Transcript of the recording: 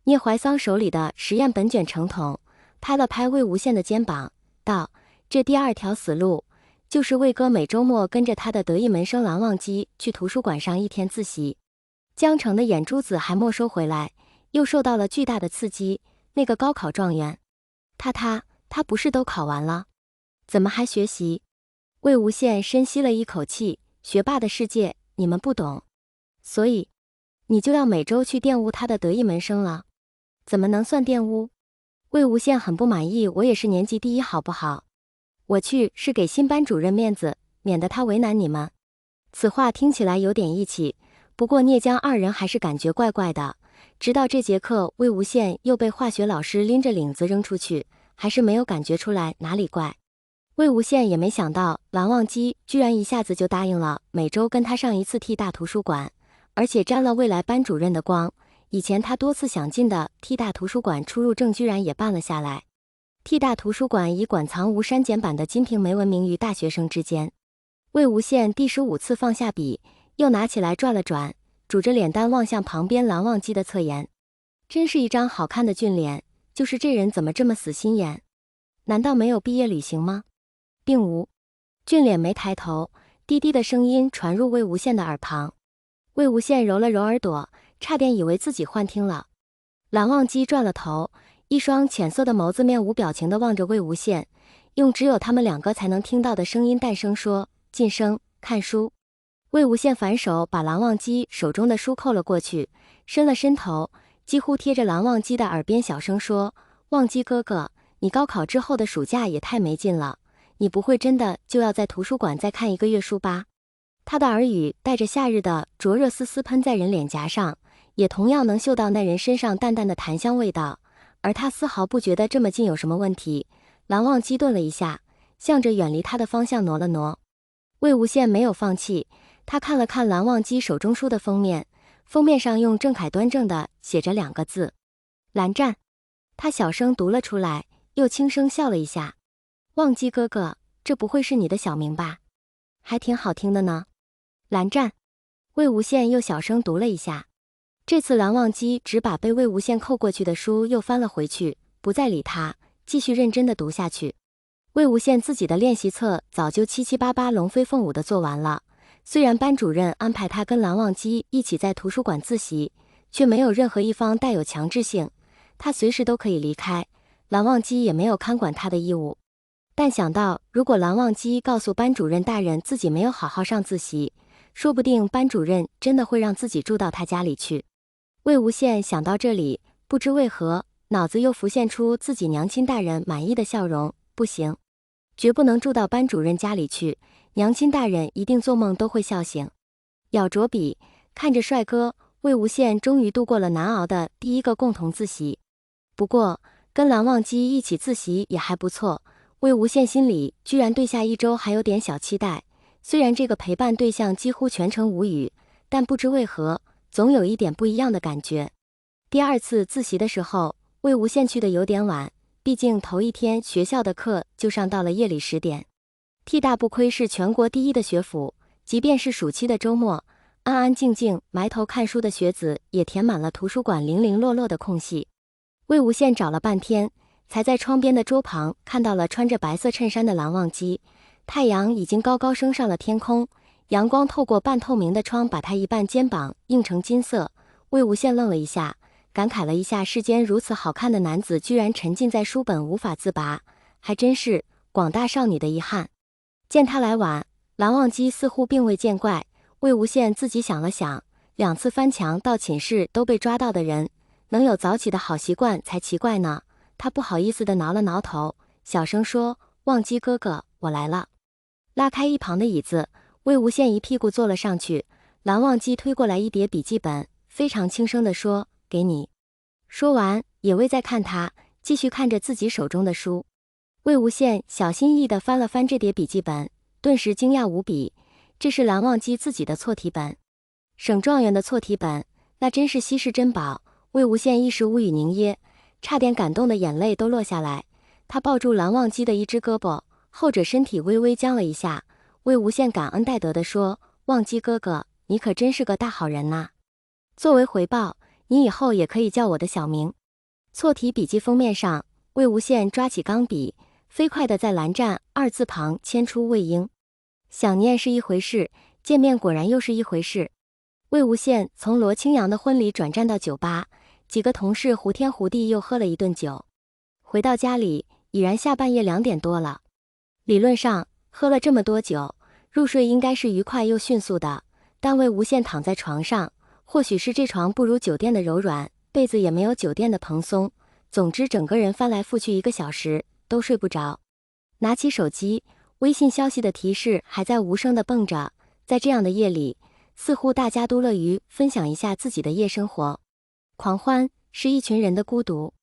聂怀桑手里的实验本卷成筒，拍了拍魏无羡的肩膀，道：“这第二条死路，就是魏哥每周末跟着他的得意门生蓝忘机去图书馆上一天自习。江城的眼珠子还没收回来，又受到了巨大的刺激。那个高考状元，他不是都考完了，怎么还学习？”魏无羡深吸了一口气，学霸的世界你们不懂，所以你就要每周去玷污他的得意门生了？怎么能算玷污？魏无羡很不满意，我也是年级第一好不好？我去是给新班主任面子，免得他为难你们。此话听起来有点义气，不过聂江二人还是感觉怪怪的。直到这节课，魏无羡又被化学老师拎着领子扔出去，还是没有感觉出来哪里怪。魏无羡也没想到蓝忘机居然一下子就答应了每周跟他上一次 T 大图书馆，而且沾了未来班主任的光。以前他多次想进的 T 大图书馆出入证居然也办了下来。T 大图书馆以馆藏无删减版的《金瓶梅》闻名于大学生之间。魏无羡第15次放下笔，又拿起来转了转，拄着脸蛋望向旁边蓝忘机的侧颜。真是一张好看的俊脸，就是这人怎么这么死心眼？难道没有毕业旅行吗？并无。俊脸没抬头，低低的声音传入魏无羡的耳旁。魏无羡揉了揉耳朵，差点以为自己幻听了。蓝忘机转了头，一双浅色的眸子面无表情地望着魏无羡，用只有他们两个才能听到的声音淡声说：“晋升，看书。”魏无羡反手把蓝忘机手中的书扣了过去，伸了伸头，几乎贴着蓝忘机的耳边小声说：“忘机哥哥，你高考之后的暑假也太没劲了，你不会真的就要在图书馆再看1个月书吧？”他的耳语带着夏日的灼热丝丝喷在人脸颊上，也同样能嗅到那人身上淡淡的檀香味道，而他丝毫不觉得这么近有什么问题。蓝忘机顿了一下，向着远离他的方向挪了挪。魏无羡没有放弃，他看了看蓝忘机手中书的封面，封面上用正楷端正的写着2个字：蓝湛。他小声读了出来，又轻声笑了一下：“忘机哥哥，这不会是你的小名吧？还挺好听的呢。”蓝湛。魏无羡又小声读了一下。这次蓝忘机只把被魏无羡扣过去的书又翻了回去，不再理他，继续认真的读下去。魏无羡自己的练习册早就七七八八龙飞凤舞的做完了，虽然班主任安排他跟蓝忘机一起在图书馆自习，却没有任何一方带有强制性，他随时都可以离开，蓝忘机也没有看管他的义务。但想到如果蓝忘机告诉班主任大人自己没有好好上自习，说不定班主任真的会让自己住到他家里去。魏无羡想到这里，不知为何脑子又浮现出自己娘亲大人满意的笑容。不行，绝不能住到班主任家里去，娘亲大人一定做梦都会笑醒。咬着笔，看着帅哥，魏无羡终于度过了难熬的第1个共同自习。不过跟蓝忘机一起自习也还不错，魏无羡心里居然对下1周还有点小期待。虽然这个陪伴对象几乎全程无语，但不知为何总有一点不一样的感觉。第2次自习的时候，魏无羡去的有点晚，毕竟头一天学校的课就上到了夜里10点。T 大不亏是全国第1的学府，即便是暑期的周末，安安静静埋头看书的学子也填满了图书馆零零落落的空隙。魏无羡找了半天，才在窗边的桌旁看到了穿着白色衬衫的蓝忘机。太阳已经高高升上了天空，阳光透过半透明的窗把他一半肩膀映成金色。魏无羡愣了一下，感慨了一下世间如此好看的男子居然沉浸在书本无法自拔，还真是广大少女的遗憾。见他来晚，蓝忘机似乎并未见怪。魏无羡自己想了想，2次翻墙到寝室都被抓到的人，能有早起的好习惯才奇怪呢。他不好意思地挠了挠头，小声说：“忘机哥哥，我来了。”拉开一旁的椅子，魏无羡一屁股坐了上去。蓝忘机推过来一叠笔记本，非常轻声地说：“给你。”说完也未再看他，继续看着自己手中的书。魏无羡小心翼翼地翻了翻这叠笔记本，顿时惊讶无比，这是蓝忘机自己的错题本，省状元的错题本，那真是稀世珍宝。魏无羡一时无语凝噎，差点感动的眼泪都落下来。他抱住蓝忘机的一只胳膊，后者身体微微僵了一下。魏无羡感恩戴德地说：“忘机哥哥，你可真是个大好人呐。”作为回报，你以后也可以叫我的小名。错题笔记封面上，魏无羡抓起钢笔，飞快地在蓝湛二字旁签出魏婴。想念是一回事，见面果然又是一回事。魏无羡从罗清扬的婚礼转战到酒吧，几个同事胡天胡地又喝了一顿酒。回到家里，已然下半夜2点多了。理论上，喝了这么多酒，入睡应该是愉快又迅速的，但魏无羡躺在床上，或许是这床不如酒店的柔软，被子也没有酒店的蓬松，总之整个人翻来覆去1个小时都睡不着。拿起手机，微信消息的提示还在无声地蹦着，在这样的夜里，似乎大家都乐于分享一下自己的夜生活。狂欢是一群人的孤独。